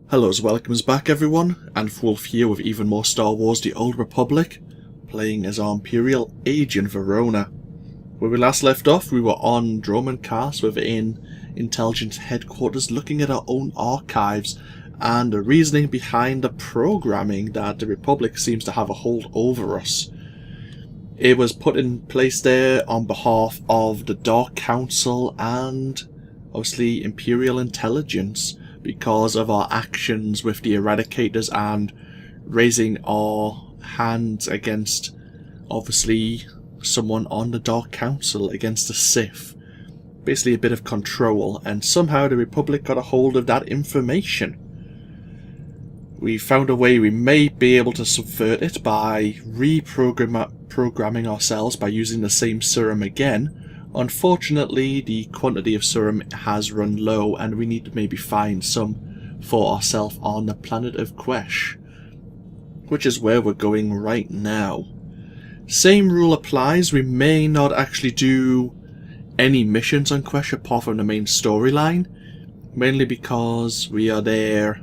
Hello, welcomes back everyone, AnthWolf here with even more Star Wars The Old Republic, playing as our Imperial Agent Verona. Where we last left off, we were on Droman Cast within Intelligence Headquarters looking at our own archives and the reasoning behind the programming that the Republic seems to have a hold over us. It was put in place there on behalf of the Dark Council and obviously Imperial Intelligence, because of our actions with the Eradicators and raising our hands against, obviously, someone on the Dark Council, against the Sith. Basically a bit of control, and somehow the Republic got a hold of that information. We found a way we may be able to subvert it by reprogramming ourselves by using the same serum again. Unfortunately, the quantity of serum has run low and we need to maybe find some for ourselves on the planet of Quesh, which is where we're going right now. Same rule applies, we may not actually do any missions on Quesh apart from the main storyline, mainly because we are there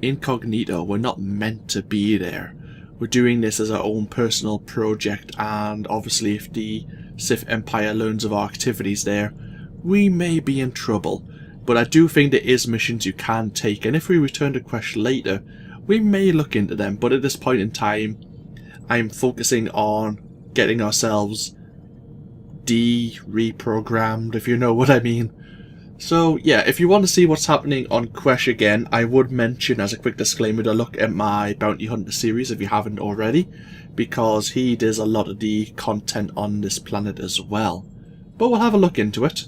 incognito. We're not meant to be there. We're doing this as our own personal project, and obviously if the Sith Empire learns of our activities there, we may be in trouble. But I do think there is missions you can take, and if we return to Quesh later, we may look into them. But at this point in time, I'm focusing on getting ourselves reprogrammed, if you know what I mean. So yeah, if you want to see what's happening on Quesh again, I would mention as a quick disclaimer to look at my Bounty Hunter series if you haven't already, because he does a lot of the content on this planet as well. But we'll have a look into it.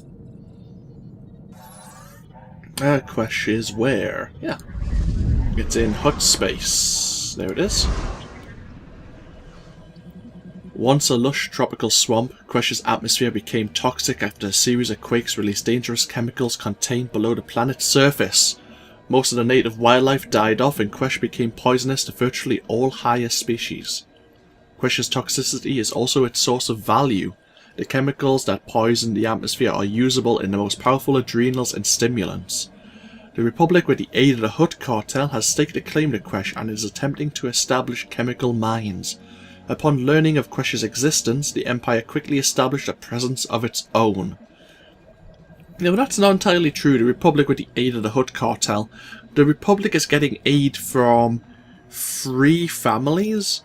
Quesh is where? Yeah. It's in Hutta space. There it is. Once a lush tropical swamp, Quesh's atmosphere became toxic after a series of quakes released dangerous chemicals contained below the planet's surface. Most of the native wildlife died off and Quesh became poisonous to virtually all higher species. Quesh's toxicity is also its source of value. The chemicals that poison the atmosphere are usable in the most powerful adrenals and stimulants. The Republic, with the aid of the Hutta cartel, has staked a claim to Quesh and is attempting to establish chemical mines. Upon learning of Quesh's existence, the Empire quickly established a presence of its own. Now that's not entirely true. The Republic, with the aid of the Hutta cartel, the Republic is getting aid from 3 families,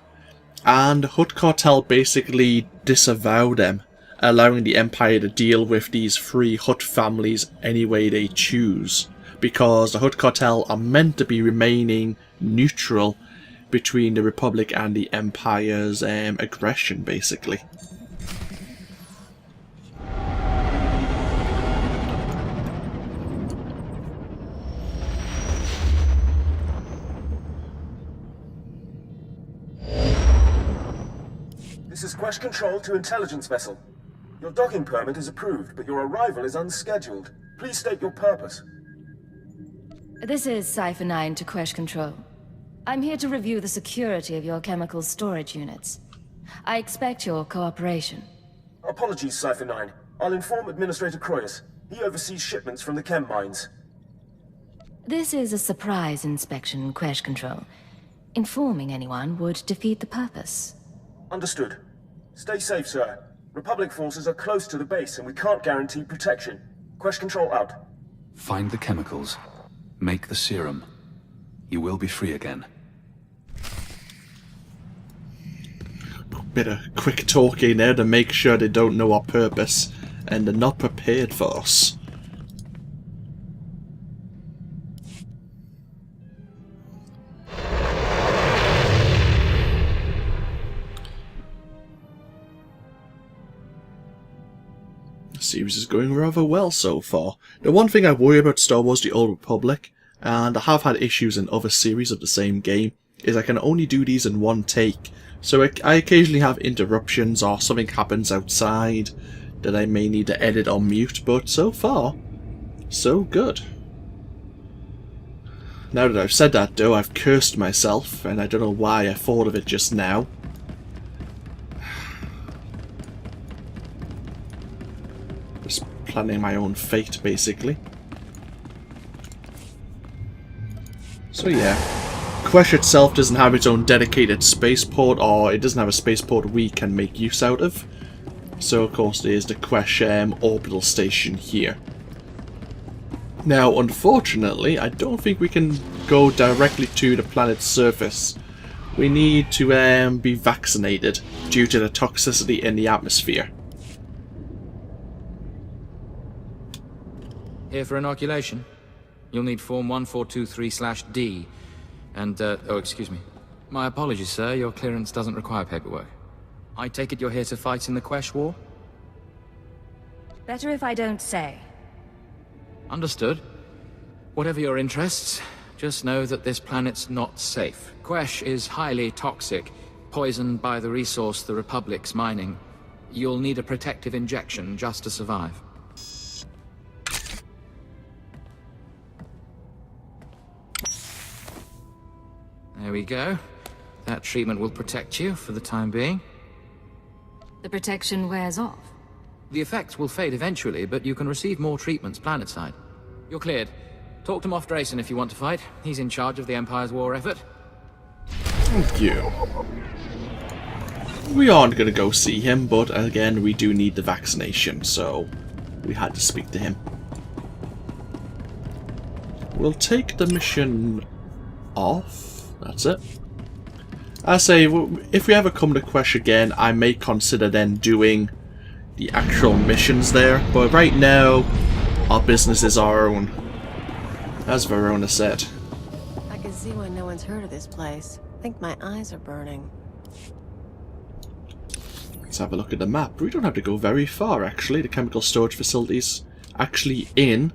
and the Hutta cartel basically disavow them, allowing the Empire to deal with these 3 Hutta families any way they choose, because the Hutta cartel are meant to be remaining neutral between the Republic and the Empire's aggression, basically. This is Quesh Control to Intelligence Vessel. Your docking permit is approved, but your arrival is unscheduled. Please state your purpose. This is Cipher 9 to Quesh Control. I'm here to review the security of your chemical storage units. I expect your cooperation. Apologies, Cipher 9. I'll inform Administrator Croyus. He oversees shipments from the chem mines. This is a surprise inspection, Quesh Control. Informing anyone would defeat the purpose. Understood. Stay safe, sir. Republic forces are close to the base and we can't guarantee protection. Quesh Control out. Find the chemicals. Make the serum. You will be free again. Bit of quick talking there to make sure they don't know our purpose and they're not prepared for us. The series is going rather well so far. The one thing I worry about Star Wars The Old Republic, and I have had issues in other series of the same game, is I can only do these in one take. So I occasionally have interruptions or something happens outside that I may need to edit or mute, but so far, so good. Now that I've said that though, I've cursed myself, and I don't know why I thought of it just now. Just planning my own fate, basically. So yeah, Quesh itself doesn't have its own dedicated spaceport, or it doesn't have a spaceport we can make use out of. So of course there's the Quesh orbital station here. Now unfortunately, I don't think we can go directly to the planet's surface. We need to be vaccinated due to the toxicity in the atmosphere. Here for inoculation. You'll need Form 1423/D. And, oh, excuse me. My apologies, sir. Your clearance doesn't require paperwork. I take it you're here to fight in the Quesh War? Better if I don't say. Understood. Whatever your interests, just know that this planet's not safe. Quesh is highly toxic, poisoned by the resource the Republic's mining. You'll need a protective injection just to survive. There we go. That treatment will protect you for the time being. The protection wears off. The effects will fade eventually, but you can receive more treatments planetside. You're cleared. Talk to Moff Drayson if you want to fight. He's in charge of the Empire's war effort. Thank you. We aren't going to go see him, but again, we do need the vaccination, so we had to speak to him. We'll take the mission off. That's it. I say, if we ever come to Quesh again, I may consider then doing the actual missions there, but right now, our business is our own, as Verona said. I can see why no one's heard of this place. I think my eyes are burning. Let's have a look at the map. We don't have to go very far, actually. The chemical storage facilities actually in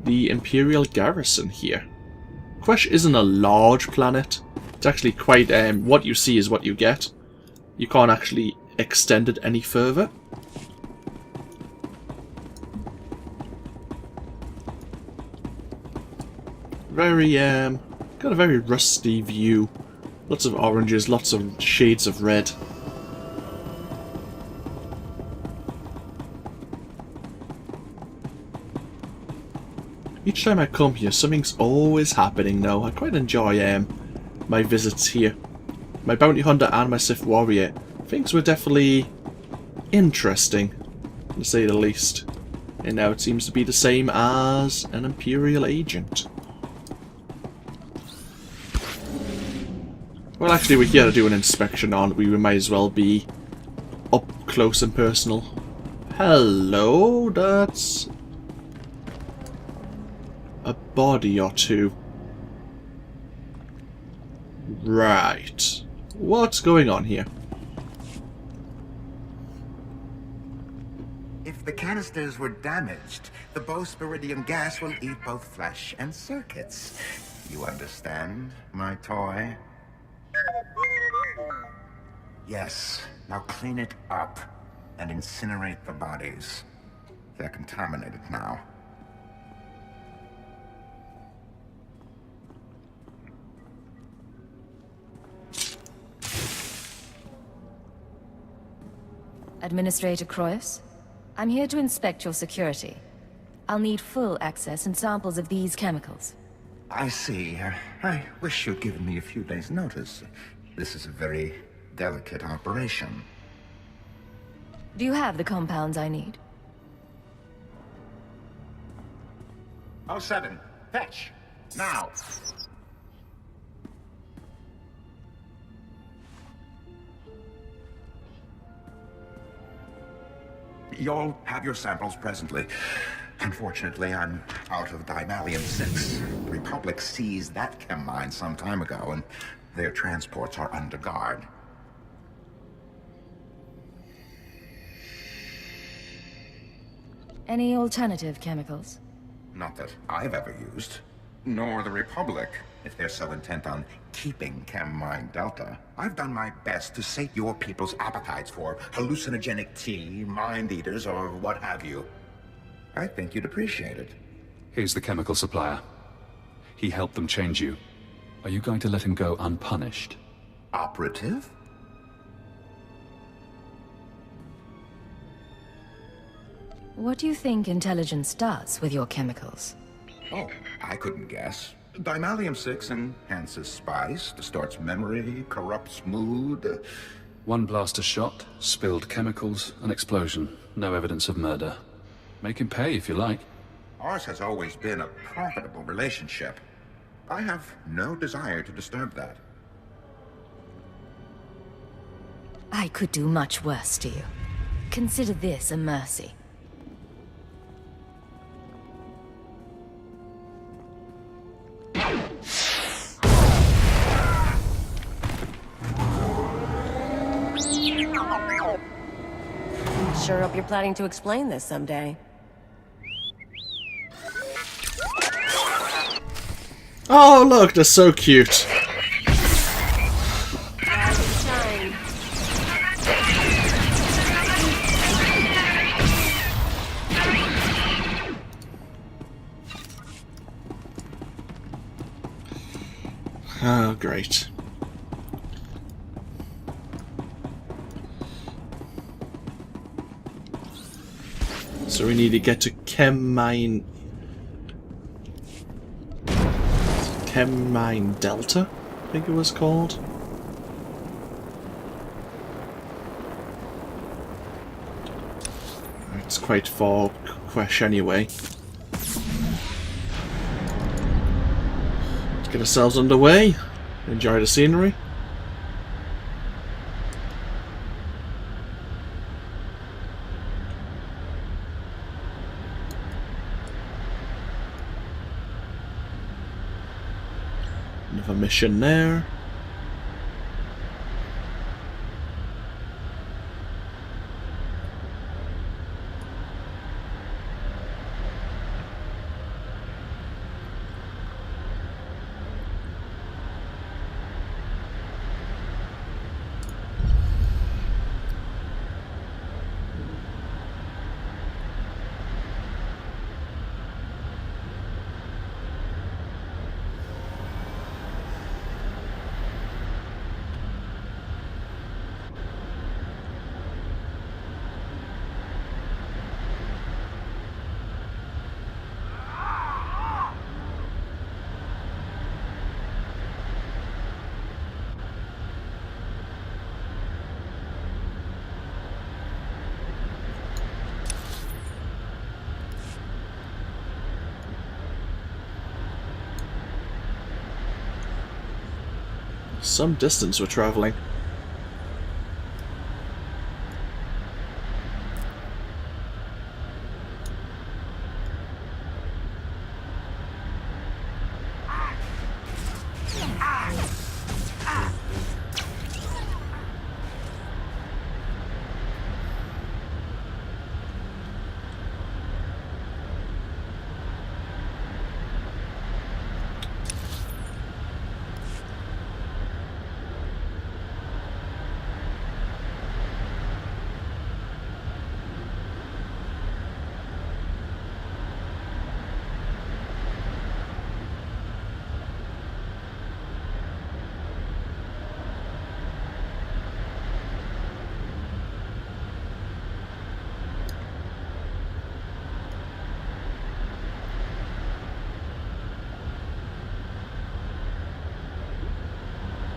the Imperial garrison here. Quesh isn't a large planet. It's actually quite, what you see is what you get. You can't actually extend it any further. Very, got a very rusty view. Lots of oranges, lots of shades of red. Each time I come here, something's always happening now. I quite enjoy my visits here. My bounty hunter and my Sith warrior. Things were definitely interesting, to say the least. And now it seems to be the same as an Imperial agent. Well, actually, we're here to do an inspection, aren't we? We might as well be up close and personal. Hello, that's a body or two. Right. What's going on here? If the canisters were damaged, the Bospiridium gas will eat both flesh and circuits. You understand, my toy? Yes. Now clean it up and incinerate the bodies. They're contaminated now. Administrator Quesh, I'm here to inspect your security. I'll need full access and samples of these chemicals. I see. I wish you'd given me a few days' notice. This is a very delicate operation. Do you have the compounds I need? 07, fetch! Now! You'll have your samples presently. Unfortunately, I'm out of Dimalium-6. The Republic seized that chem mine some time ago, and their transports are under guard. Any alternative chemicals? Not that I've ever used. Nor the Republic, if they're so intent on keeping Chem Mine Delta. I've done my best to sate your people's appetites for hallucinogenic tea, mind eaters, or what have you. I think you'd appreciate it. Here's the chemical supplier. He helped them change you. Are you going to let him go unpunished? Operative? What do you think Intelligence does with your chemicals? Oh, I couldn't guess. Dimalium-6 enhances spice, distorts memory, corrupts mood. One blaster shot, spilled chemicals, an explosion. No evidence of murder. Make him pay if you like. Ours has always been a profitable relationship. I have no desire to disturb that. I could do much worse to you. Consider this a mercy. Sure hope you're planning to explain this someday. Oh, look, they're so cute. Rise and shine. Oh, great. So we need to get to Chem Mine Delta, I think it was called. It's quite far, Quesh, anyway. Let's get ourselves underway. Enjoy the scenery. Another mission there. Some distance we're traveling.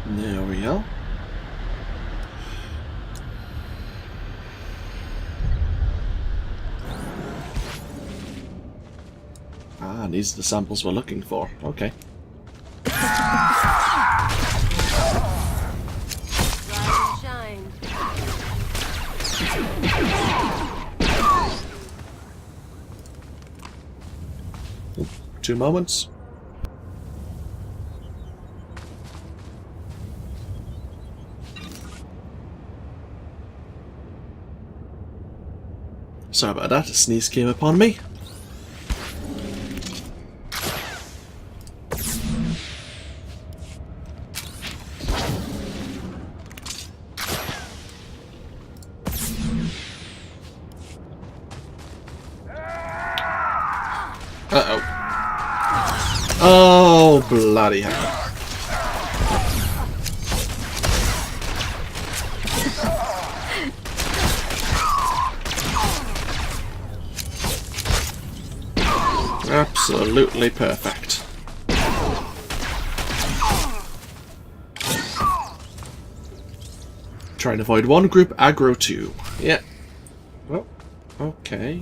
There we go. Ah, these are the samples we're looking for. Okay. Rise and shine. 2 moments. Sorry about that, a sneeze came upon me. Uh-oh. Oh, bloody hell. Absolutely perfect. Trying to avoid one group, aggro two. Yeah. Well, okay.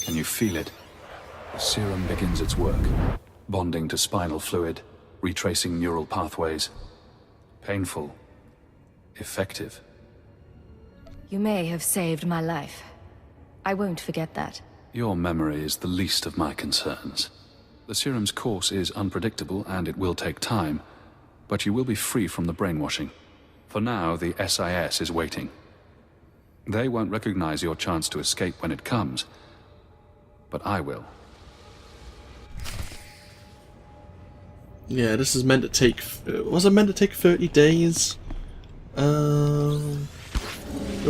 Can you feel it? The serum begins its work, bonding to spinal fluid, retracing neural pathways. Painful. Effective. You may have saved my life. I won't forget that. Your memory is the least of my concerns. The serum's course is unpredictable and it will take time, but you will be free from the brainwashing. For now, the SIS is waiting. They won't recognize your chance to escape when it comes, but I will. Yeah, this is meant to take... was it meant to take 30 days? Go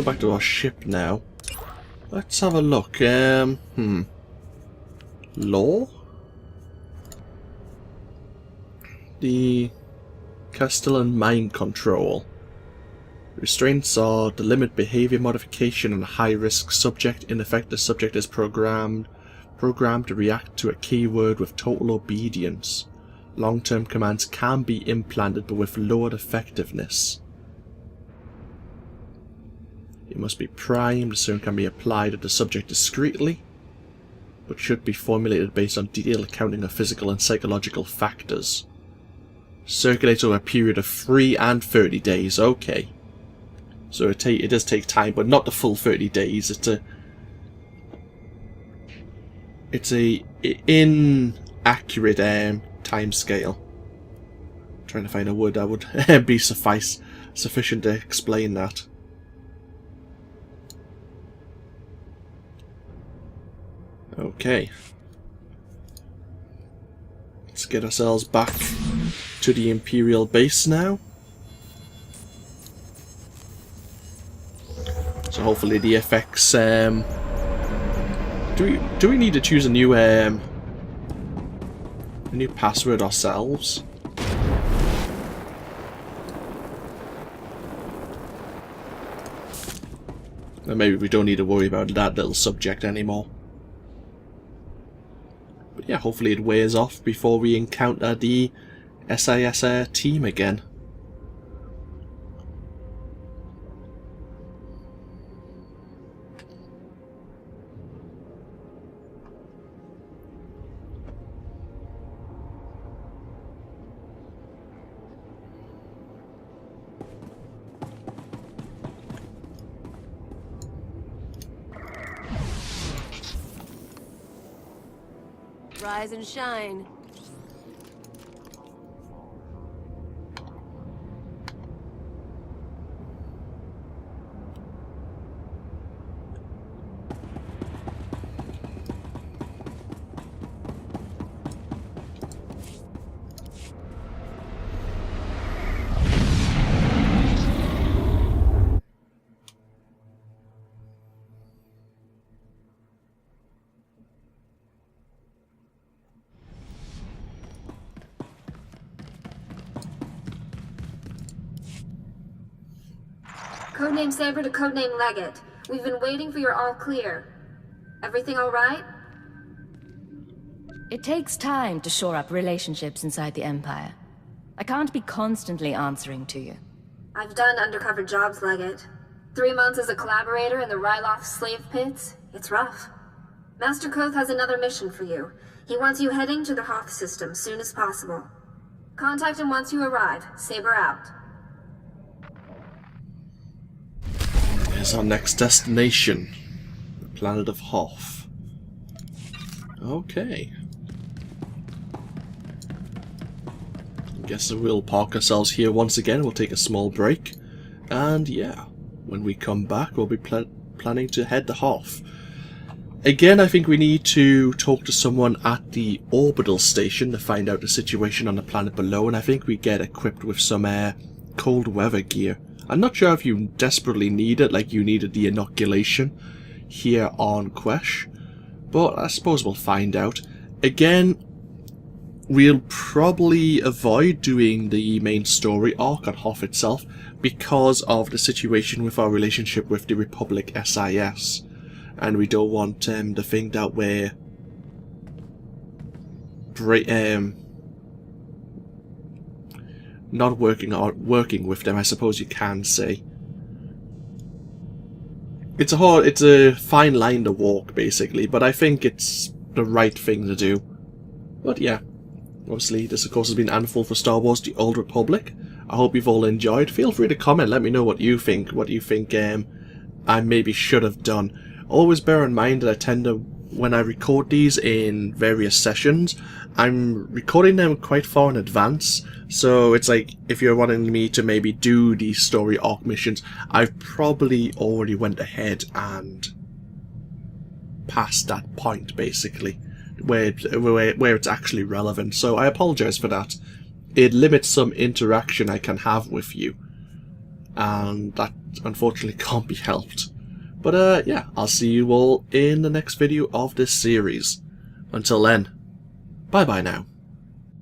back to our ship now. Let's have a look. Law? The Castellan mind control. Restraints are the limit behavior modification on a high-risk subject. In effect, the subject is programmed to react to a keyword with total obedience. Long-term commands can be implanted, but with lowered effectiveness. It must be primed. The serum can be applied to the subject discreetly, but should be formulated based on detailed accounting of physical and psychological factors. Circulates over a period of 3 and 30 days. Okay. So it does take time, but not the full 30 days. It's a inaccurate time scale. Trying to find a word that would be sufficient to explain that. Okay. Let's get ourselves back to the Imperial base now. So hopefully the effects. Do we need to choose a new password ourselves? Or maybe we don't need to worry about that little subject anymore. But yeah, hopefully it wears off before we encounter the SIS team again. Rise and shine. Codename Saber to Codename Leggett. We've been waiting for your all clear. Everything all right? It takes time to shore up relationships inside the Empire. I can't be constantly answering to you. I've done undercover jobs, Leggett. 3 months as a collaborator in the Ryloth slave pits. It's rough. Master Koth has another mission for you. He wants you heading to the Hoth system soon as possible. Contact him once you arrive. Saber out. Here's our next destination. The planet of Hoth. Okay. Guess we'll park ourselves here once again. We'll take a small break. And yeah, when we come back, we'll be planning to head to Hoth. Again, I think we need to talk to someone at the orbital station to find out the situation on the planet below, and I think we get equipped with some cold weather gear. I'm not sure if you desperately need it, like you needed the inoculation here on Quesh, but I suppose we'll find out. Again, we'll probably avoid doing the main story arc on Hoth itself because of the situation with our relationship with the Republic SIS. And we don't want to think that we're not working with them, I suppose you can say. It's a fine line to walk, basically, but I think it's the right thing to do. But yeah, obviously this of course has been AnthWolf for Star Wars: The Old Republic. I hope you've all enjoyed. Feel free to comment, let me know what you think. What do you think I maybe should have done? Always bear in mind that I tend to, when I record these in various sessions, I'm recording them quite far in advance. So it's like, if you're wanting me to maybe do these story arc missions, I've probably already went ahead and past that point, basically, where it's actually relevant. So I apologize for that. It limits some interaction I can have with you, and that unfortunately can't be helped. But yeah, I'll see you all in the next video of this series. Until then, bye bye now.